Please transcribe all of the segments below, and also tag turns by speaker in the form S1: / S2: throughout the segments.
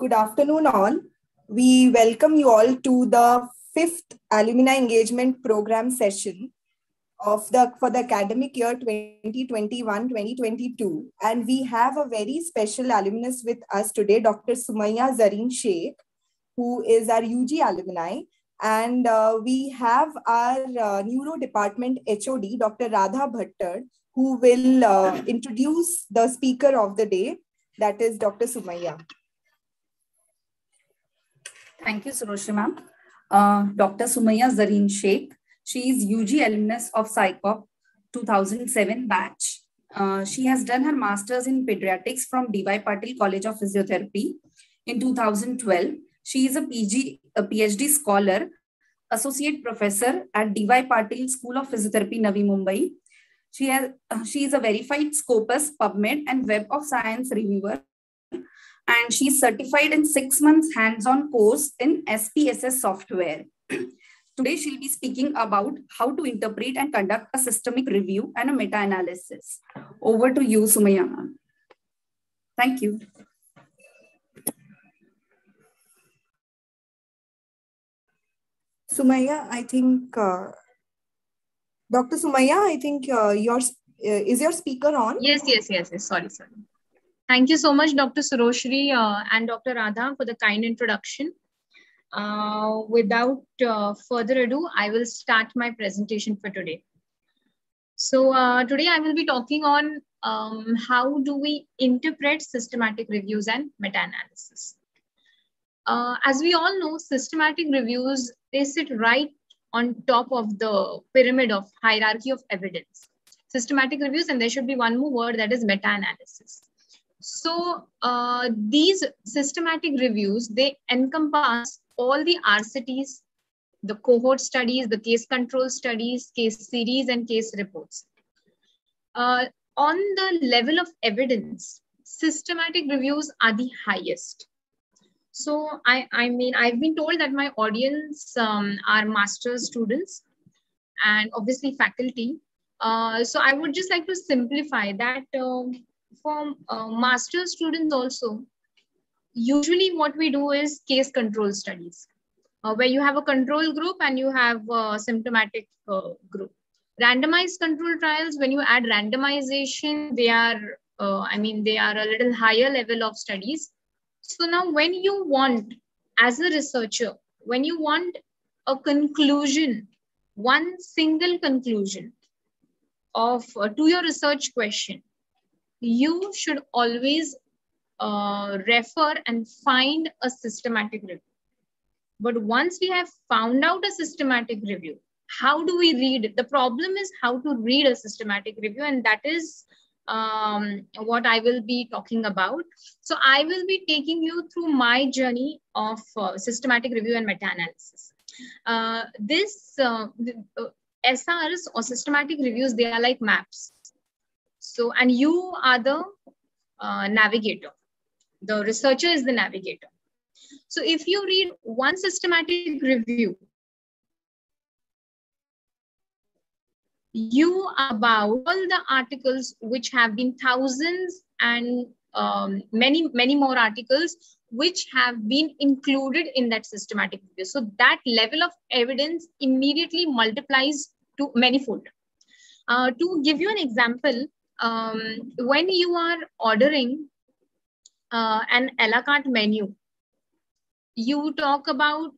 S1: Good afternoon, all. We welcome you all to the 5th Alumni Engagement Program session for the academic year 2021-2022. And we have a very special alumnus with us today, Dr. Summaiya Zareen Shaikh, who is our UG alumni. And we have our Neuro Department HOD, Dr. Radha Bhattar, who will introduce the speaker of the day, that is Dr. Summaiya.
S2: Thank you, Suroshi ma'am. Dr. Summaiya Zareen Shaikh. She is UG alumnus of Shaikh 2007 batch. She has done her master's in pediatrics from D.Y. Patil College of Physiotherapy in 2012. She is a PhD scholar, associate professor at D.Y. Patil School of Physiotherapy, Navi Mumbai. She is a verified Scopus, PubMed, and Web of Science reviewer. And she is certified in 6 months hands-on course in SPSS software. Today, she'll be speaking about how to interpret and conduct a systemic review and a meta-analysis. Over to you, Summaiya. Thank you.
S1: Summaiya, I think, Dr. Summaiya, I think is your speaker on?
S3: Yes. Sorry. Thank you so much, Dr. Suroshri and Dr. Radha, for the kind introduction. Without further ado, I will start my presentation for today. So today I will be talking on how do we interpret systematic reviews and meta-analysis. As we all know, systematic reviews, they sit right on top of the pyramid of hierarchy of evidence. Systematic reviews, and there should be one more word, that is meta-analysis. So these systematic reviews, they encompass all the RCTs, the cohort studies, the case control studies, case series, and case reports. On the level of evidence, systematic reviews are the highest. So I mean, I've been told that my audience are master's students and obviously faculty. So I would just like to simplify that for master's students also, usually what we do is case control studies, where you have a control group and you have a symptomatic group. Randomized control trials, when you add randomization, they are, they are a little higher level of studies. So now when you want, as a researcher, when you want a conclusion, one single conclusion of to your research question, you should always refer and find a systematic review. But once we have found out a systematic review, how do we read it? The problem is how to read a systematic review, and that is what I will be talking about. So I will be taking you through my journey of systematic review and meta-analysis. SRs or systematic reviews, they are like maps. So, and you are the navigator. The researcher is the navigator. So if you read one systematic review, you are about all the articles which have been thousands and many more articles which have been included in that systematic review. So that level of evidence immediately multiplies to manifold. To give you an example, when you are ordering an a la carte menu, you talk about,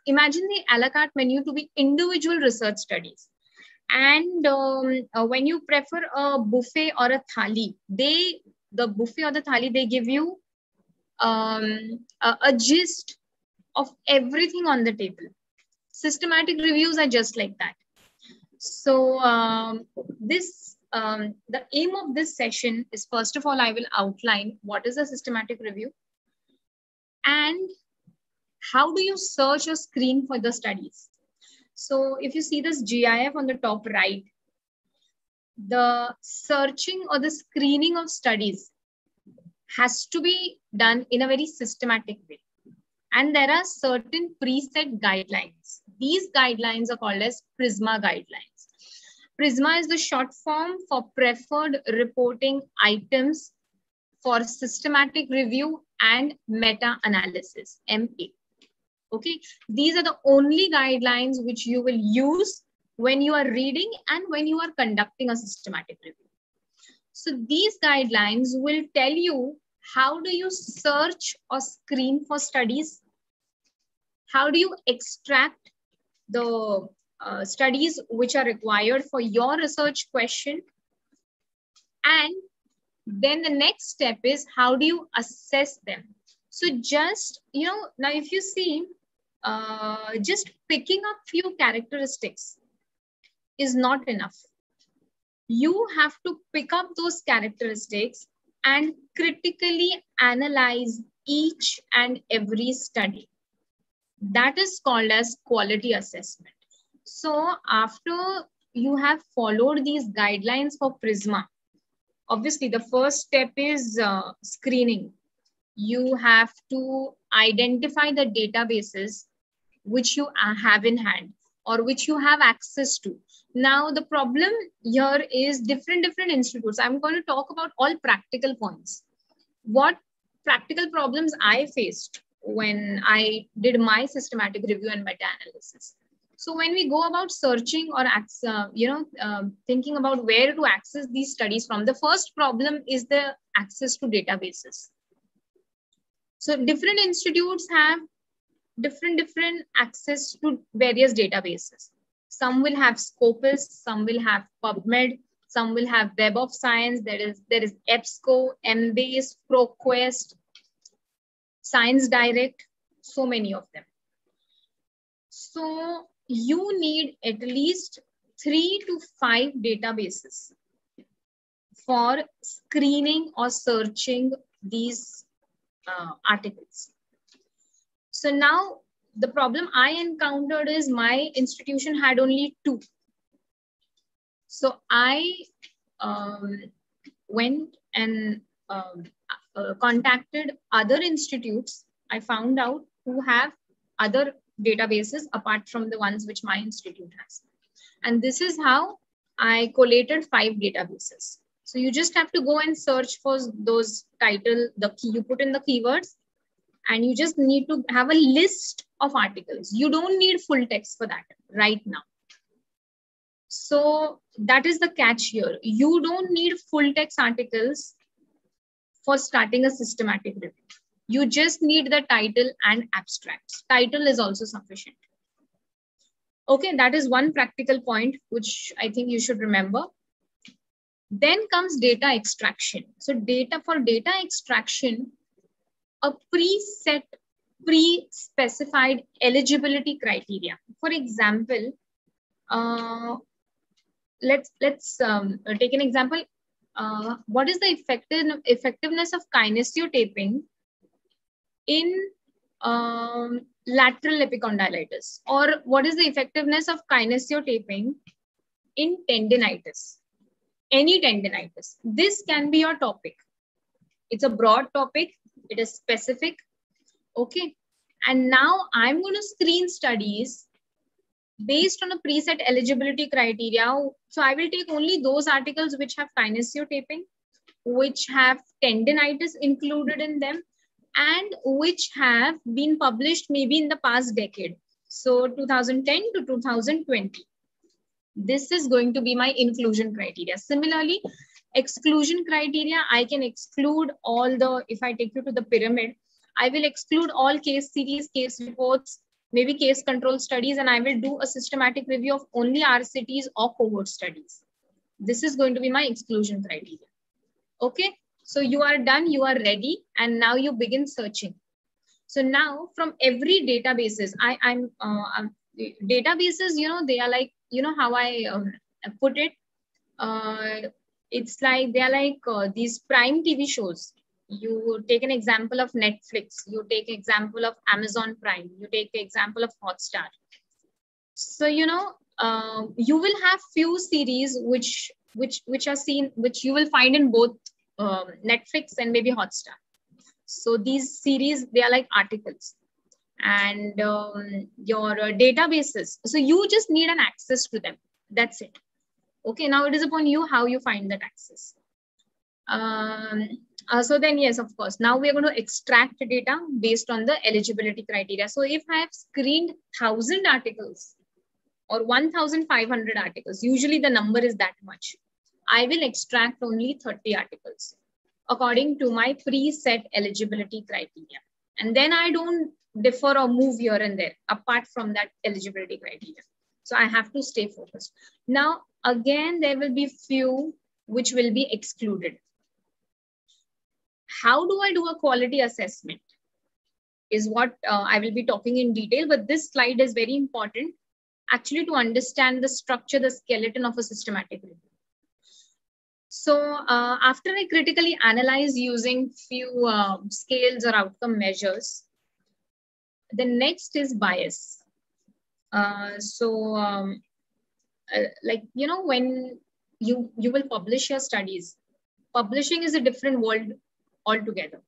S3: imagine the a la carte menu to be individual research studies. And when you prefer a buffet or a thali, the buffet or the thali, they give you a gist of everything on the table. Systematic reviews are just like that. So the aim of this session is, first of all, I will outline what is a systematic review and how do you search or screen for the studies. So if you see this GIF on the top right, the searching or the screening of studies has to be done in a very systematic way. And there are certain preset guidelines. These guidelines are called as Prisma Guidelines. Prisma is the short form for preferred reporting items for systematic review and meta-analysis, MA. Okay, these are the only guidelines which you will use when you are reading and when you are conducting a systematic review. So these guidelines will tell you how do you search or screen for studies, how do you extract the studies which are required for your research question, and then the next step is how do you assess them. So just, now if you see, just picking up few characteristics is not enough. You have to pick up those characteristics and critically analyze each and every study. That is called as quality assessment. So after you have followed these guidelines for Prisma, obviously the first step is screening. You have to identify the databases which you have in hand or which you have access to. Now the problem here is different institutes. I'm going to talk about all practical points. What practical problems I faced when I did my systematic review and meta-analysis. So when we go about searching or thinking about where to access these studies from, the first problem is the access to databases. So different institutes have different access to various databases. Some will have Scopus, some will have PubMed, some will have Web of Science. There is EBSCO, Embase, ProQuest, Science Direct, so many of them. So you need at least 3 to 5 databases for screening or searching these articles. So now the problem I encountered is my institution had only 2. So I went and contacted other institutes. I found out who have other databases apart from the ones which my institute has. And this is how I collated 5 databases. So you just have to go and search for those title, you put in the keywords, and you just need to have a list of articles. You don't need full text for that right now. So that is the catch here. You don't need full text articles for starting a systematic review. You just need the title and abstracts. Title is also sufficient. Okay, that is one practical point which I think you should remember. Then comes data extraction. So for data extraction, a pre-specified eligibility criteria. For example, let's take an example. What is the effectiveness of kinesiotaping in lateral epicondylitis? Or what is the effectiveness of kinesiotaping in tendinitis? Any tendinitis. This can be your topic. It's a broad topic. It is specific. Okay. And now I'm going to screen studies based on a preset eligibility criteria. So I will take only those articles which have kinesiotaping, which have tendinitis included in them, and which have been published maybe in the past decade. So 2010 to 2020. This is going to be my inclusion criteria. Similarly, exclusion criteria, I can exclude all the, if I take you to the pyramid, I will exclude all case series, case reports, maybe case control studies, and I will do a systematic review of only RCTs or cohort studies. This is going to be my exclusion criteria. Okay, so you are done, you are ready, and now you begin searching. So now from every databases, databases, they are like, how I put it, it's like, they are like these prime TV shows. You take an example of Netflix, you take example of Amazon Prime, you take example of Hotstar. So, you will have few series which are seen, which you will find in both Netflix and maybe Hotstar. So these series, they are like articles. And your databases, so you just need an access to them. That's it. Okay, now it is upon you how you find that access. So then, yes, of course, now we are going to extract data based on the eligibility criteria. So if I have screened 1,000 articles or 1,500 articles, usually the number is that much, I will extract only 30 articles according to my preset eligibility criteria. And then I don't differ or move here and there apart from that eligibility criteria. So I have to stay focused. Now, again, there will be few which will be excluded. How do I do a quality assessment is what I will be talking in detail, but this slide is very important actually to understand the structure, the skeleton of a systematic review. So after I critically analyze using few scales or outcome measures, the next is bias. Like, you know, when you will publish your studies, publishing is a different world altogether.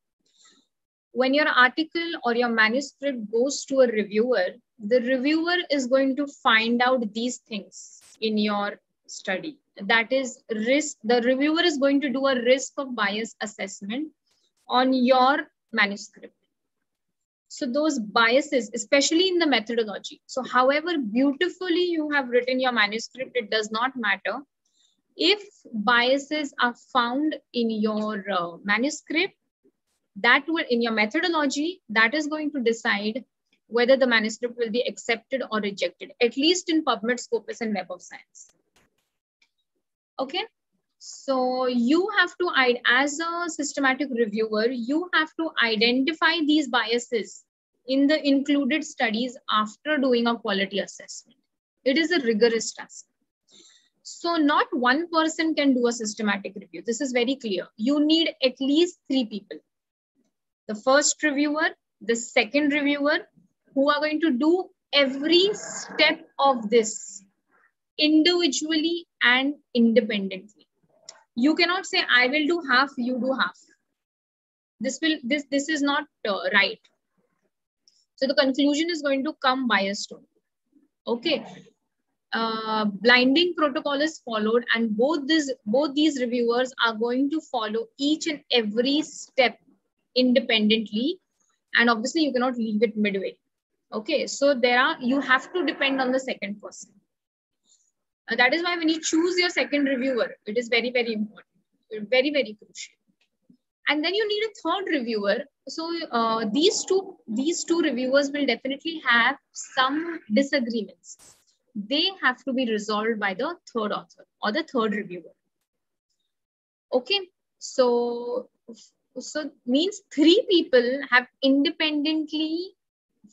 S3: When your article or your manuscript goes to a reviewer, the reviewer is going to find out these things in your study. That is risk. The reviewer is going to do a risk of bias assessment on your manuscript. So those biases, especially in the methodology. So however beautifully you have written your manuscript, it does not matter. If biases are found in your manuscript, that will, in your methodology, that is going to decide whether the manuscript will be accepted or rejected, at least in PubMed, Scopus, and Web of Science. Okay, so you have to, as a systematic reviewer, you have to identify these biases in the included studies after doing a quality assessment. It is a rigorous task. So not one person can do a systematic review. This is very clear. You need at least 3 people. The first reviewer, the second reviewer, who are going to do every step of this individually and independently. You cannot say, I will do half, you do half. This is not right. So the conclusion is going to come biased only. Okay. Blinding protocol is followed, and both these reviewers are going to follow each and every step independently, and obviously you cannot leave it midway. Okay, so you have to depend on the second person. That is why when you choose your second reviewer, it is very, very important, very, very crucial. And then you need a third reviewer. So these two reviewers will definitely have some disagreements. They have to be resolved by the third author or the third reviewer. Okay, so means 3 people have independently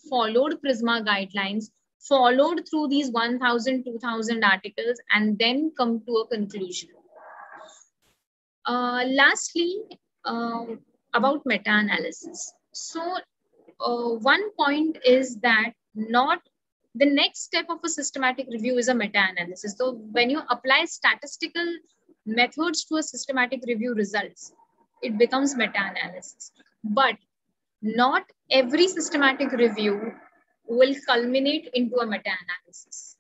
S3: followed Prisma guidelines, followed through these 1,000, 2,000 articles, and then come to a conclusion. Lastly, about meta-analysis. So one point is that the next step of a systematic review is a meta-analysis. So when you apply statistical methods to a systematic review results, it becomes meta-analysis. But not every systematic review will culminate into a meta-analysis.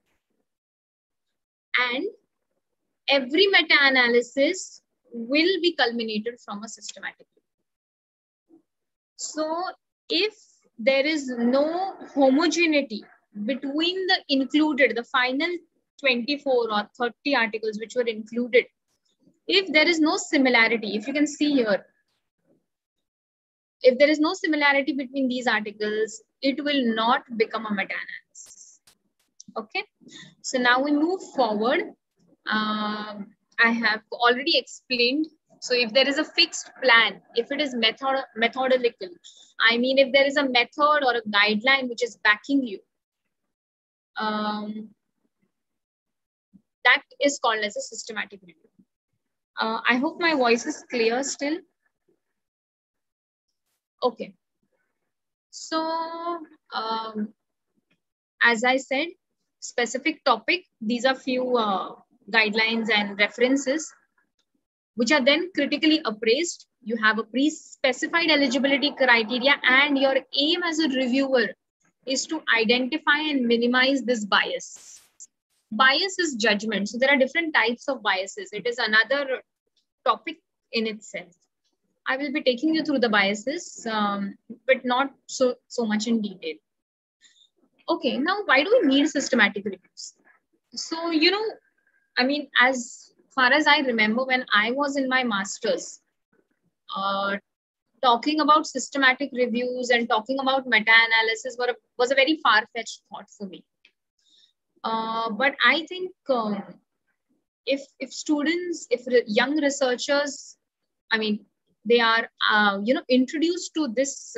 S3: And every meta-analysis will be culminated from a systematic review. So if there is no homogeneity between the included, the final 24 or 30 articles which were included, if there is no similarity, if you can see here, if there is no similarity between these articles, it will not become a meta-analysis. Okay, so now we move forward. I have already explained. So if there is a fixed plan, if it is methodological, I mean, if there is a method or a guideline which is backing you, that is called as a systematic review. I hope my voice is clear still. Okay. So, as I said, specific topic, these are few guidelines and references, which are then critically appraised. You have a pre-specified eligibility criteria, and your aim as a reviewer is to identify and minimize this bias. Bias is judgment. So there are different types of biases. It is another topic in itself. I will be taking you through the biases, but not so much in detail. Okay, now why do we need systematic reviews? So, I mean, as far as I remember, when I was in my master's, talking about systematic reviews and talking about meta-analysis was a very far-fetched thought for me. But I think if students, if young researchers, I mean, they are introduced to this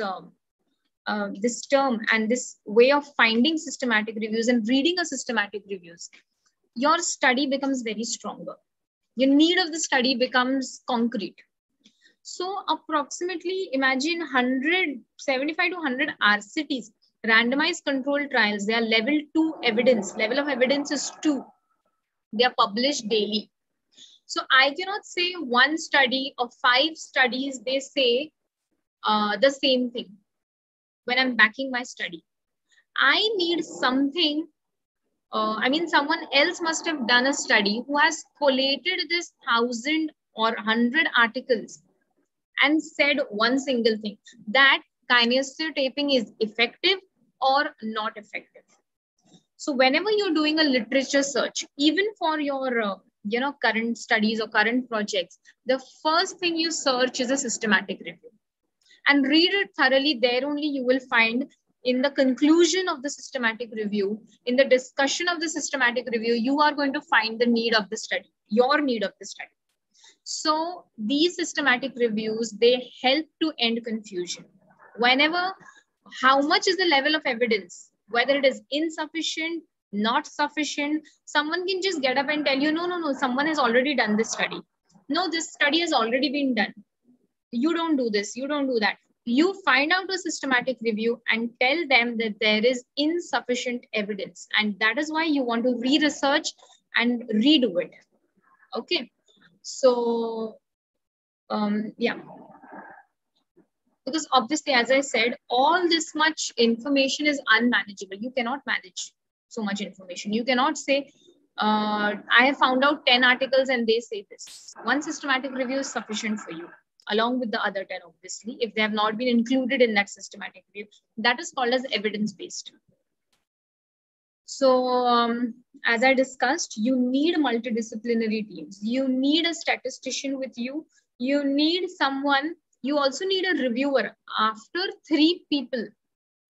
S3: this term and this way of finding systematic reviews and reading a systematic reviews, your study becomes very stronger. Your need of the study becomes concrete. So approximately imagine 75 to 100 RCTs, randomized controlled trials. They are level 2 evidence. Level of evidence is 2. They are published daily. So I cannot say one study or 5 studies, they say the same thing when I'm backing my study. I need something, I mean, someone else must have done a study who has collated this 1,000 or 100 articles and said one single thing, that kinesiotaping is effective or not effective. So whenever you're doing a literature search, even for your current studies or current projects, the first thing you search is a systematic review and read it thoroughly. There only you will find, in the conclusion of the systematic review, in the discussion of the systematic review, you are going to find the need of the study, your need of the study. So these systematic reviews, they help to end confusion. Whenever, how much is the level of evidence, whether it is insufficient, not sufficient, someone can just get up and tell you, no, someone has already done this study. No, this study has already been done. You don't do this, you don't do that. You find out a systematic review and tell them that there is insufficient evidence. And that is why you want to re-research and redo it. Okay. So, yeah. Because obviously, as I said, all this much information is unmanageable. You cannot manage so much information. You cannot say, I have found out 10 articles and they say this. One systematic review is sufficient for you, along with the other 10, obviously, if they have not been included in that systematic review. That is called as evidence-based. So, as I discussed, you need multidisciplinary teams. You need a statistician with you. You need someone. You also need a reviewer. After 3 people,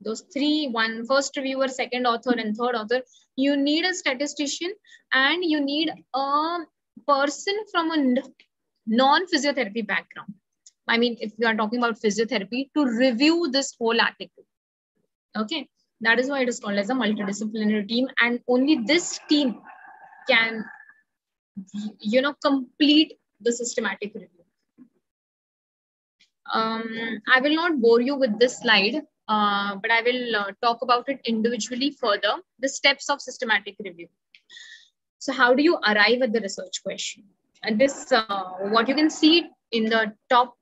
S3: those 3, one first reviewer, second author, and third author, you need a statistician and you need a person from a non-physiotherapy background. I mean, if we are talking about physiotherapy, to review this whole article. Okay, that is why it is called as a multidisciplinary team, and only this team can, complete the systematic review. I will not bore you with this slide, but I will talk about it individually further, the steps of systematic review. So how do you arrive at the research question? And this, what you can see in the top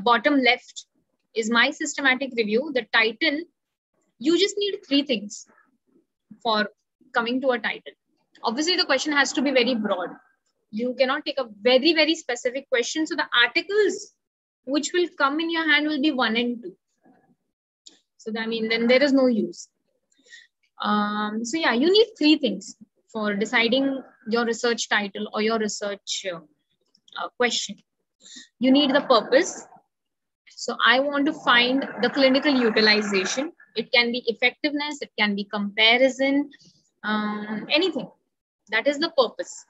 S3: bottom left is my systematic review. The title, you just need 3 things for coming to a title. Obviously, the question has to be very broad. You cannot take a very, very specific question. So the articles which will come in your hand will be 1 and 2. So I mean, then there is no use. So yeah, you need 3 things for deciding your research title or your research question. You need the purpose. So I want to find the clinical utilization. It can be effectiveness, it can be comparison, anything. That is the purpose.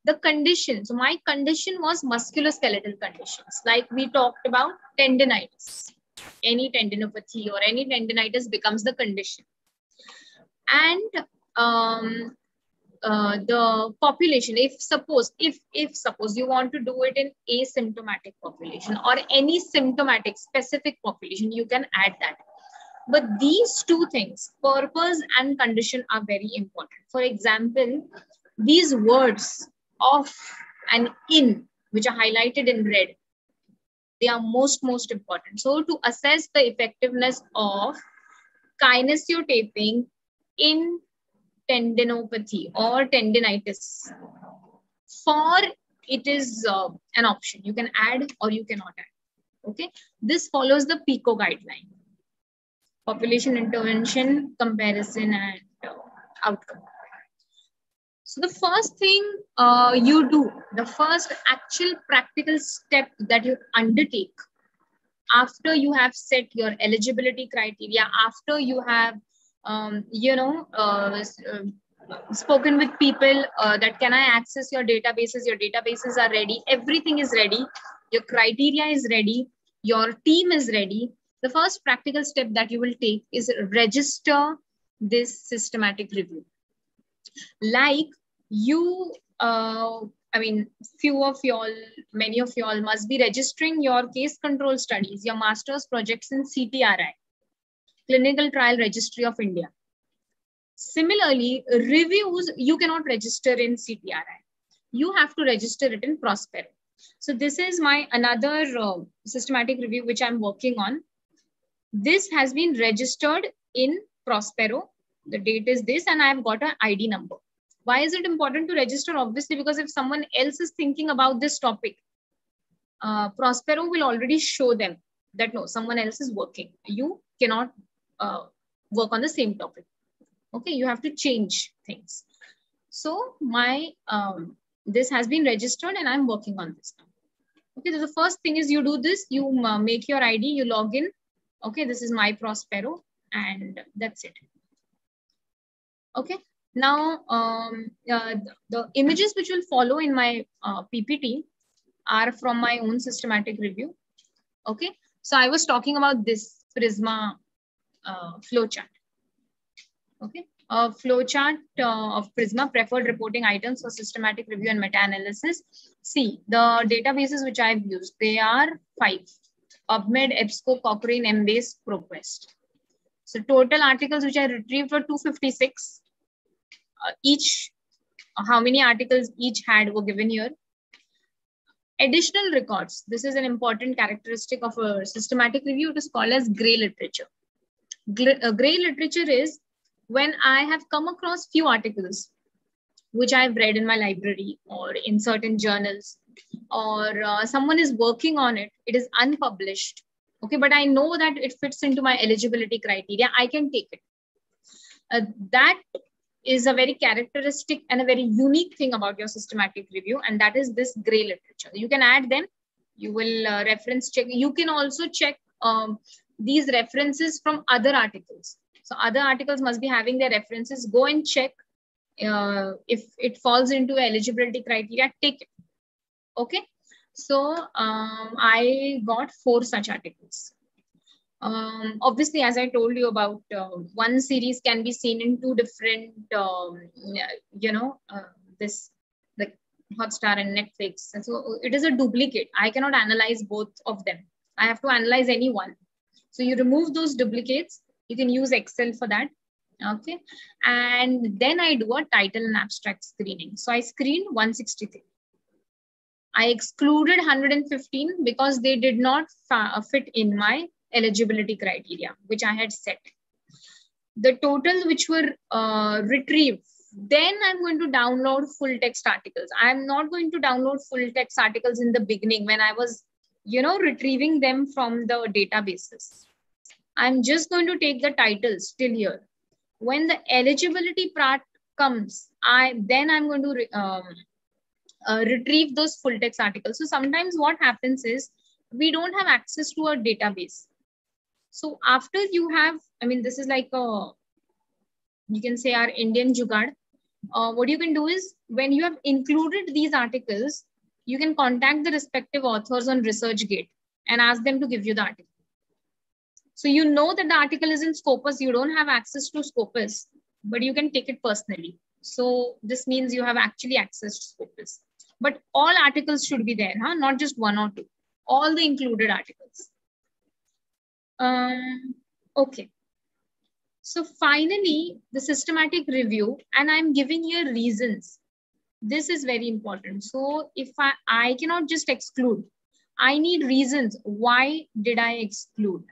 S3: The condition. So my condition was musculoskeletal conditions. Like we talked about tendinitis. Any tendinopathy or any tendinitis becomes the condition. And the population, if suppose you want to do it in asymptomatic population or any symptomatic specific population, you can add that. But these 2 things, purpose and condition, are very important. For example, these words of and in, which are highlighted in red, they are most important. So to assess the effectiveness of kinesiotaping in tendinopathy or tendinitis for it is an option. You can add or you cannot add. Okay. This follows the PICO guideline. Population intervention, comparison, and outcome. So the first thing you do, the first actual practical step that you undertake after you have set your eligibility criteria, after you have, spoken with people that can I access your databases are ready, everything is ready, your criteria is ready, your team is ready. The first practical step that you will take is register this systematic review. Like you, many of y'all must be registering your case control studies, your master's projects in CTRI, Clinical Trial Registry of India. Similarly, reviews, you cannot register in CTRI. You have to register it in Prospero. So this is my another systematic review which I'm working on. This has been registered in Prospero. The date is this, and I've got an ID number. Why is it important to register? Obviously, because if someone else is thinking about this topic, Prospero will already show them that no, someone else is working. You cannot work on the same topic. Okay, you have to change things. So my this has been registered and I'm working on this now. Okay, so the first thing is you do this, you make your ID, you log in. Okay, this is my Prospero and that's it. Okay, now the images which will follow in my PPT are from my own systematic review. Okay, so I was talking about this Prisma flowchart. Okay, a flowchart of Prisma preferred reporting items for systematic review and meta-analysis. See, the databases which I've used, they are 5. PubMed, EBSCO, Cochrane, Embase, ProQuest. So total articles which I retrieved were 256. Each, how many articles each had were given here. Additional records. This is an important characteristic of a systematic review. It is called as gray literature. Gray literature is when I have come across few articles which I've read in my library or in certain journals, or someone is working on it, it is unpublished. Okay, but I know that it fits into my eligibility criteria, I can take it. That is a very characteristic and a very unique thing about your systematic review, and that is this gray literature. You can add them, you will reference check. You can also check these references from other articles. So other articles must be having their references. Go and check if it falls into eligibility criteria, take it. Okay, so I got 4 such articles. Obviously, as I told you about, one series can be seen in 2 different, this the Hotstar and Netflix. And so it is a duplicate. I cannot analyze both of them. I have to analyze any one. So you remove those duplicates. You can use Excel for that. Okay. And then I do a title and abstract screening. So I screened 163. I excluded 115 because they did not fit in my eligibility criteria, which I had set. The totals which were retrieved, then I'm going to download full text articles. I'm not going to download full text articles in the beginning when I was, retrieving them from the databases. I'm just going to take the titles till here. When the eligibility part comes, then I'm going to retrieve those full text articles. So sometimes what happens is we don't have access to a database. So after you have, this is like you can say our Indian jugaad. What you can do is when you have included these articles, you can contact the respective authors on ResearchGate and ask them to give you the article. So you know that the article is in Scopus, you don't have access to Scopus, but you can take it personally. So this means you have actually accessed Scopus. But all articles should be there, huh? Not just 1 or 2, all the included articles. Okay. So finally, the systematic review, and I'm giving here reasons. This is very important. So if I cannot just exclude, I need reasons. Why did I exclude?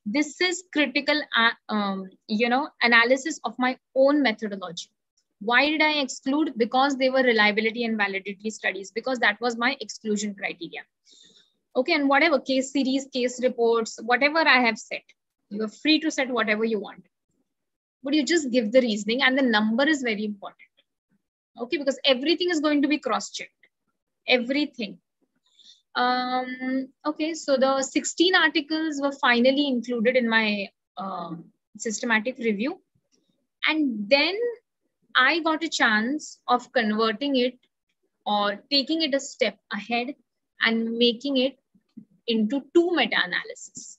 S3: This is critical, analysis of my own methodology. Why did I exclude? Because they were reliability and validity studies, because that was my exclusion criteria. Okay, and whatever case series, case reports, whatever I have set, you are free to set whatever you want. But you just give the reasoning, and the number is very important. Okay, because everything is going to be cross-checked. Everything. Okay, so the 16 articles were finally included in my systematic review. And then I got a chance of converting it or taking it a step ahead and making it into 2 meta-analysis.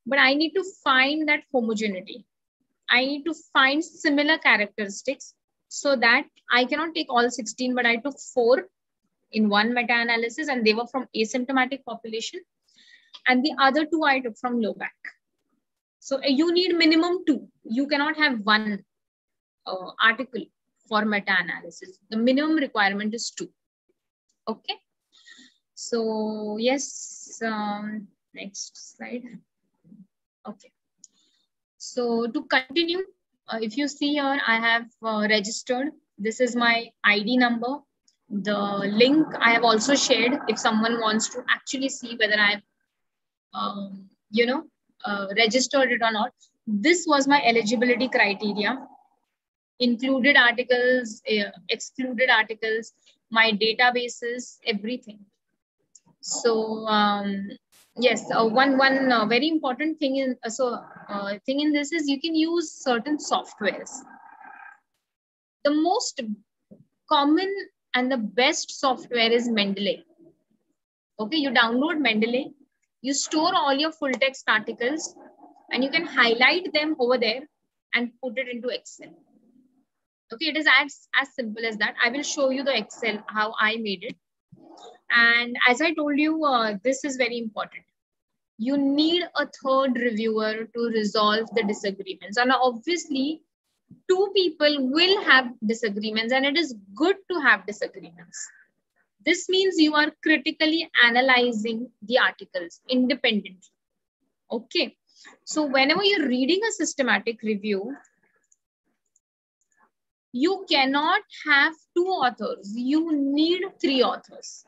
S3: But I need to find that homogeneity. I need to find similar characteristics so that I cannot take all 16, but I took 4 in one meta-analysis, and they were from asymptomatic population. And the other 2 I took from low back. So you need minimum 2. You cannot have 1 article for meta-analysis. The minimum requirement is 2. Okay. So yes, next slide. Okay. So to continue, if you see here, I have registered. This is my ID number. The link I have also shared if someone wants to actually see whether I've, registered it or not. This was my eligibility criteria. Included articles, excluded articles, my databases, everything. So yes, one very important thing in thing in this is you can use certain softwares. The most common and the best software is Mendeley. Okay, you download Mendeley, you store all your full text articles, and you can highlight them over there and put it into Excel. Okay, it is as simple as that. I will show you the Excel, how I made it. And as I told you, this is very important. You need a third reviewer to resolve the disagreements. And obviously, 2 people will have disagreements, and it is good to have disagreements. This means you are critically analyzing the articles independently. Okay. So whenever you're reading a systematic review, you cannot have 2 authors. You need 3 authors.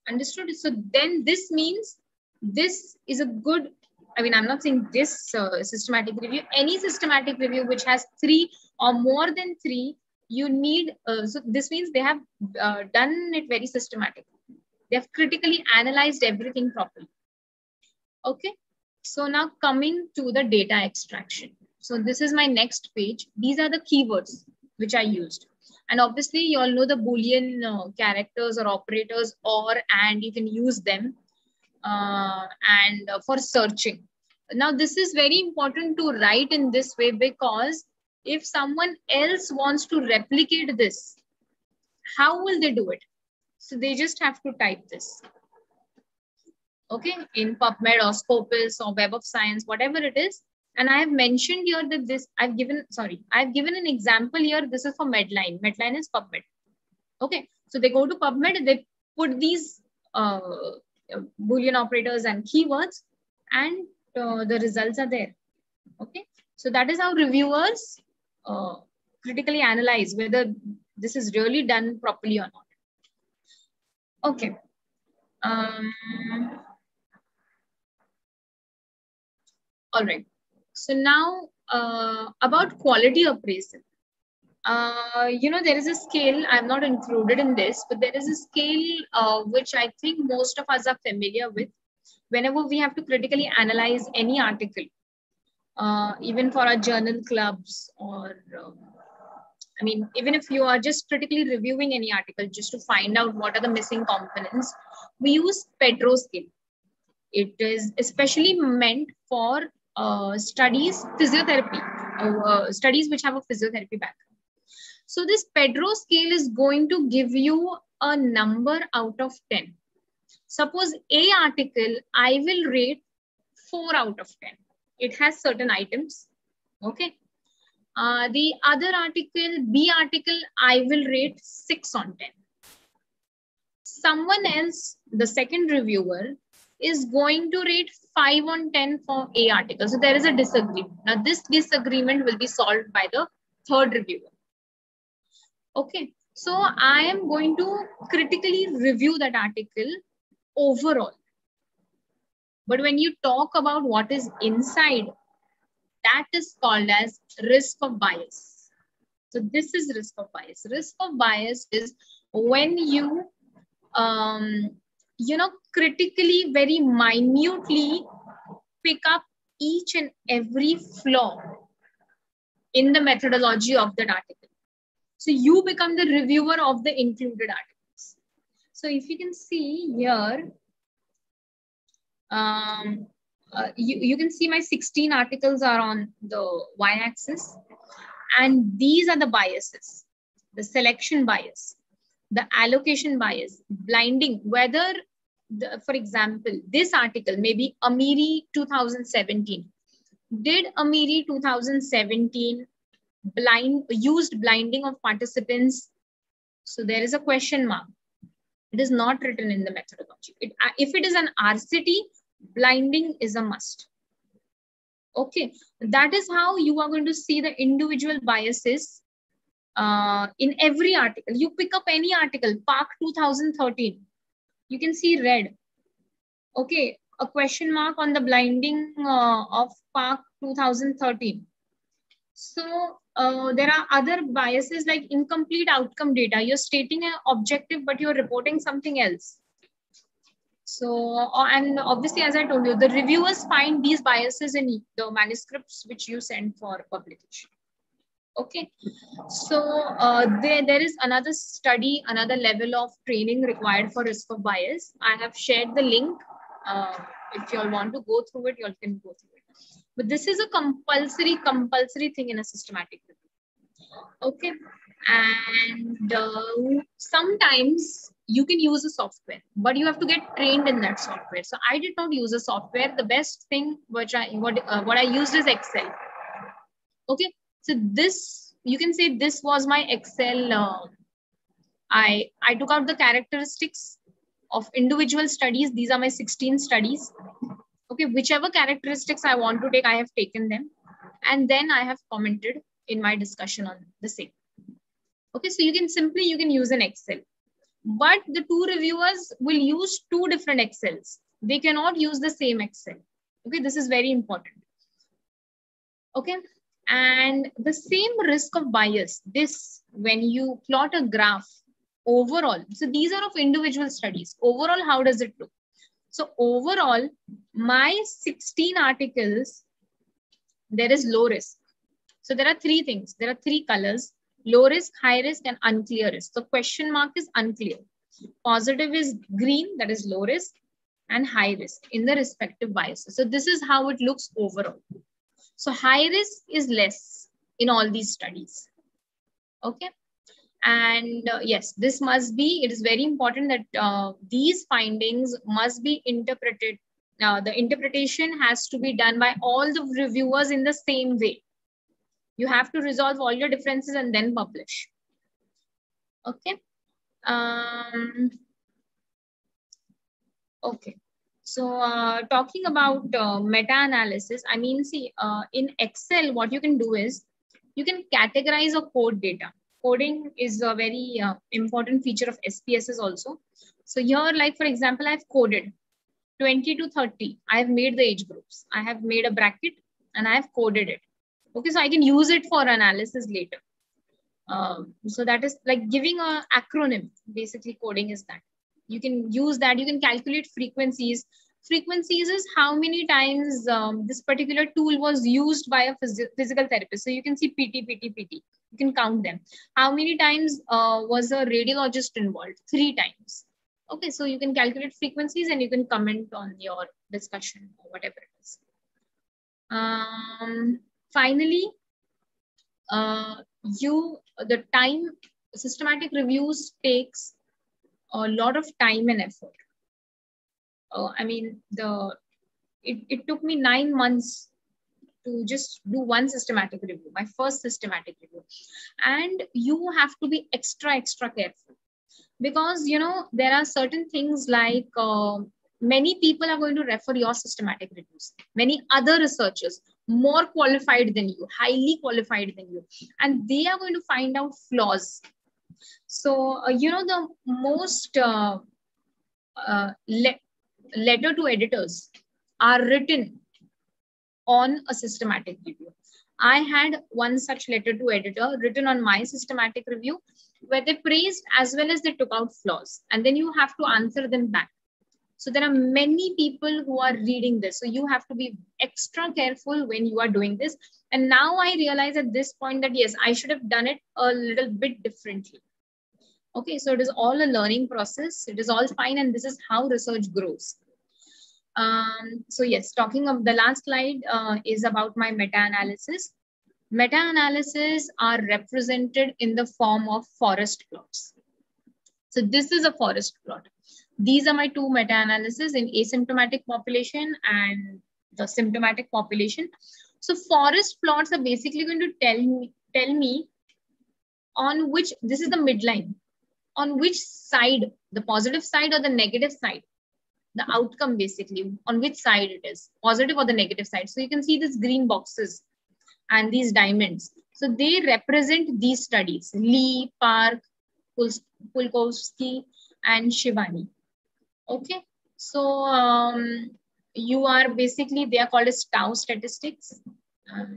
S3: Understood? So then this means this is a good, I mean, I'm not saying this systematic review, any systematic review which has 3 or more than 3, you need, so this means they have done it very systematically. They have critically analyzed everything properly. Okay. So now coming to the data extraction. So this is my next page. These are the keywords which I used. And obviously you all know the Boolean characters or operators or and you can use them for searching. Now this is very important to write in this way because if someone else wants to replicate this, how will they do it? So they just have to type this. Okay, in PubMed or Scopus or Web of Science, whatever it is. And I have mentioned here that this, I've given an example here. This is for Medline. Medline is PubMed. Okay, so they go to PubMed, they put these Boolean operators and keywords, and the results are there. Okay, so that is how reviewers critically analyze whether this is really done properly or not. Okay. All right. So now about quality appraisal. There is a scale, I'm not included in this, but there is a scale which I think most of us are familiar with. Whenever we have to critically analyze any article, even for our journal clubs or, even if you are just critically reviewing any article just to find out what are the missing components, we use Pedro scale. It is especially meant for studies, physiotherapy, studies which have a physiotherapy background. So this Pedro scale is going to give you a number out of 10. Suppose A article, I will rate 4 out of 10. It has certain items. Okay. The other article, B article, I will rate 6 on 10. Someone else, the second reviewer, is going to rate 5 on 10 for A article. So there is a disagreement. Now this disagreement will be solved by the third reviewer. Okay, so I am going to critically review that article overall. But when you talk about what is inside, that is called as risk of bias. So this is risk of bias. Risk of bias is when you, critically, very minutely pick up each and every flaw in the methodology of that article. So you become the reviewer of the included articles. So if you can see here, you can see my 16 articles are on the y-axis, and these are the biases: the selection bias, the allocation bias, blinding, whether, for example, this article, maybe Amiri 2017. Did Amiri 2017 used blinding of participants? So there is a question mark. It is not written in the methodology. If it is an RCT, blinding is a must. Okay, that is how you are going to see the individual biases in every article. You pick up any article, Park 2013, you can see red. Okay, a question mark on the blinding of Park 2013. So there are other biases like incomplete outcome data. You're stating an objective, but you're reporting something else. So, and obviously, as I told you, the reviewers find these biases in the manuscripts which you send for publication. Okay, so there is another study, another level of training required for risk of bias. I have shared the link. If you all want to go through it, you all can go through it. But this is a compulsory thing in a systematic review. Okay, and sometimes you can use a software, but you have to get trained in that software. So I did not use a software. The best thing what I used is Excel. Okay, so this, you can say this was my Excel. I took out the characteristics of individual studies. These are my 16 studies. Okay, whichever characteristics I want to take, I have taken them. And then I have commented in my discussion on the same. Okay, so you can use an Excel. But the two reviewers will use two different Excels. They cannot use the same Excel. Okay, this is very important. Okay, and the same risk of bias, this, when you plot a graph overall, so these are of individual studies. Overall, how does it look? So overall, my 16 articles, there is low risk. So there are three things. There are three colors: low risk, high risk, and unclear risk. So question mark is unclear. Positive is green, that is low risk, and high risk in the respective biases. So this is how it looks overall. So high risk is less in all these studies. Okay. And yes, this must be, it is very important that these findings must be interpreted. The interpretation has to be done by all the reviewers in the same way. You have to resolve all your differences and then publish. Okay. Okay. So talking about meta-analysis, I mean, see, in Excel, what you can do is you can categorize a code data. Coding is a very important feature of SPSS also. So here, like for example, I've coded 20 to 30. I have made the age groups. I have made a bracket and I have coded it. Okay, so I can use it for analysis later. So that is like giving an acronym. Basically, coding is that. You can use that. You can calculate frequencies. Frequencies is how many times this particular tool was used by a physical therapist. So you can see PT, PT, PT. You can count them. How many times was a radiologist involved? 3 times. Okay, so you can calculate frequencies and you can comment on your discussion or whatever it is. Finally, the time, systematic reviews takes a lot of time and effort. I mean, it took me 9 months to just do one systematic review, my first systematic review. And you have to be extra careful because, you know, there are certain things like many people are going to refer your systematic reviews. Many other researchers more qualified than you, highly qualified than you, and they are going to find out flaws. So, the most letter to editors are written on a systematic review. I had one such letter to editor written on my systematic review, where they praised as well as they took out flaws, and then you have to answer them back. So there are many people who are reading this. So you have to be extra careful when you are doing this. And now I realize at this point that, yes, I should have done it a little bit differently. Okay, so it is all a learning process. It is all fine. And this is how research grows. So yes, talking of the last slide is about my meta-analysis. Meta-analysis are represented in the form of forest plots. So this is a forest plot. These are my two meta-analyses in asymptomatic population and the symptomatic population. So forest plots are basically going to tell me on which, this is the midline, on which side, the positive side or the negative side, the outcome basically, on which side it is, positive or the negative side. So you can see these green boxes and these diamonds. So they represent these studies, Lee, Park, Pulkowski, and Shivani. Okay, so you are basically, they are called as tau statistics.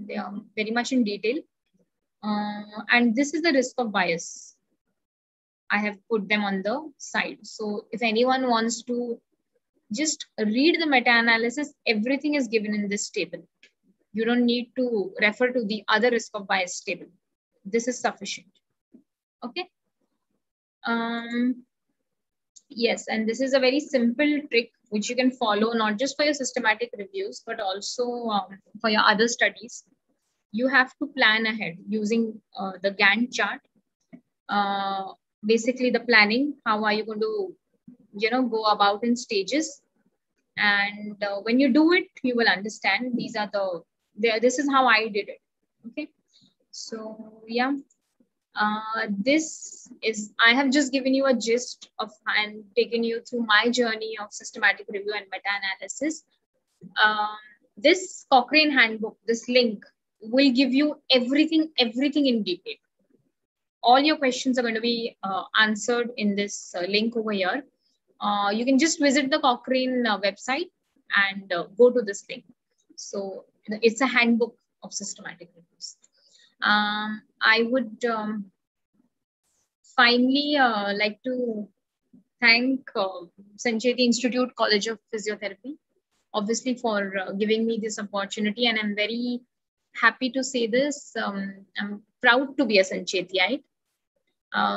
S3: They are very much in detail. And this is the risk of bias. I have put them on the side. So if anyone wants to just read the meta-analysis, everything is given in this table. You don't need to refer to the other risk of bias table. This is sufficient. Okay. Yes, and this is a very simple trick which you can follow not just for your systematic reviews, but also for your other studies. You have to plan ahead using the Gantt chart. Basically the planning, how are you going to, go about in stages. And when you do it, you will understand these are this is how I did it. Okay. So yeah. This is, I have just given you a gist of and taken you through my journey of systematic review and meta-analysis. This Cochrane handbook, this link will give you everything in detail. All your questions are going to be answered in this link over here. You can just visit the Cochrane website and go to this link. So it's a handbook of systematic reviews. I would finally like to thank Sancheti Institute College of Physiotherapy, obviously for giving me this opportunity. And I'm very happy to say this. I'm proud to be a Sanchetiite.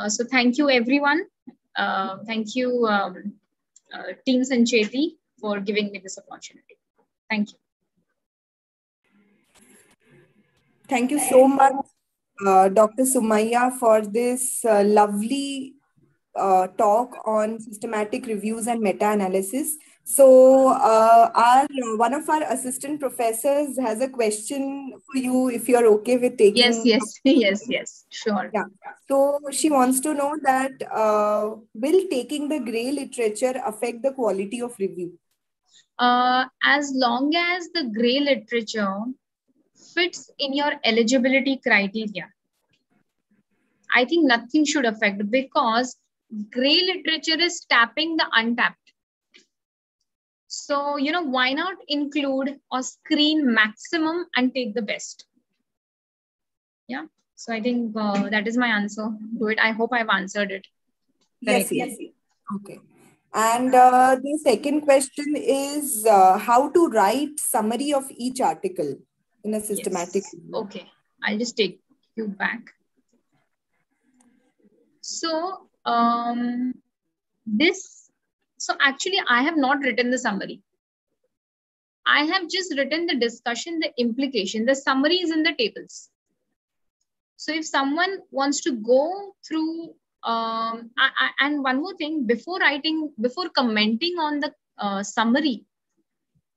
S3: So thank you, everyone. Thank you, Team Sancheti, for giving me this opportunity. Thank you.
S1: Thank you so much, Dr. Summaiya, for this lovely talk on systematic reviews and meta-analysis. So one of our assistant professors has a question for you, if you're okay with taking.
S3: Yes, sure.
S1: Yeah. So she wants to know that will taking the grey literature affect the quality of review?
S3: As long as the grey literature fits in your eligibility criteria, I think nothing should affect, because grey literature is tapping the untapped. So, why not include or screen maximum and take the best? Yeah. So I think that is my answer to it. I hope I've answered it.
S1: Yes. Okay. And the second question is how to write summary of each article in a systematic.
S3: Yes. Okay. I'll just take you back. So actually I have not written the summary. I have just written the discussion, the implication. The summary is in the tables. So if someone wants to go through, and one more thing, before commenting on the summary,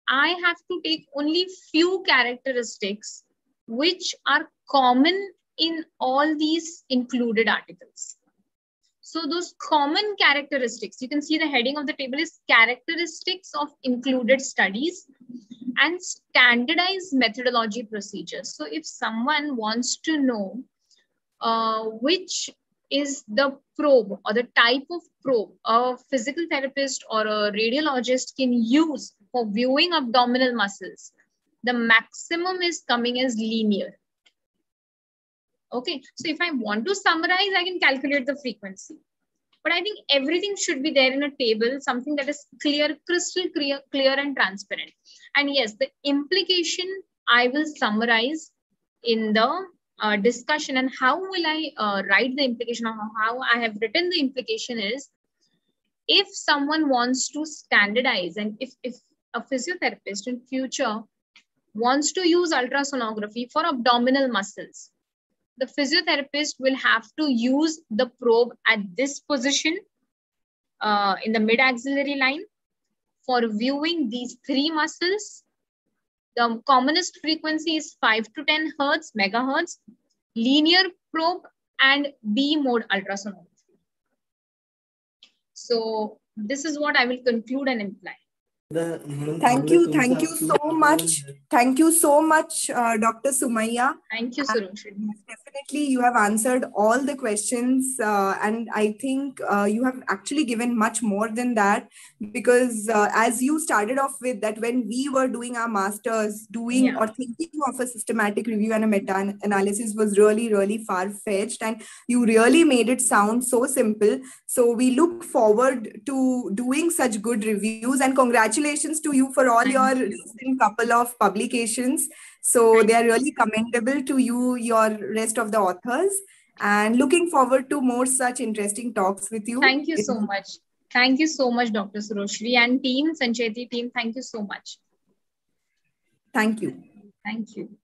S3: I have to take only few characteristics which are common in all these included articles. So those common characteristics, you can see the heading of the table is characteristics of included studies and standardized methodology procedures. So if someone wants to know which is the probe or the type of probe a physical therapist or a radiologist can use for viewing abdominal muscles, the maximum is coming as linear. Okay, so if I want to summarize, I can calculate the frequency. But I think everything should be there in a table, something that is clear, crystal clear and transparent. And yes, the implication I will summarize in the discussion. And how will I write the implication, or how I have written the implication is, if someone wants to standardize, and if a physiotherapist in future wants to use ultrasonography for abdominal muscles, the physiotherapist will have to use the probe at this position in the mid-axillary line for viewing these three muscles. The commonest frequency is 5 to 10 hertz, megahertz, linear probe, and B mode ultrasonography. So this is what I will conclude and imply.
S1: Thank you so much. Thank you so much, Dr. Summaiya.
S3: Thank you, Surgeries.
S1: Definitely, you have answered all the questions, and I think you have actually given much more than that, because as you started off with that, when we were doing our masters, or thinking of a systematic review and a meta-analysis was really, really far-fetched, and you really made it sound so simple. So we look forward to doing such good reviews, and congratulations to you for all your recent couple of publications. So they are really commendable to you, your rest of the authors, and looking forward to more such interesting talks with you.
S3: Thank you so much. Thank you so much, Dr. Surgeries and team, Sancheti team. Thank you so much.
S1: Thank you.
S3: Thank you.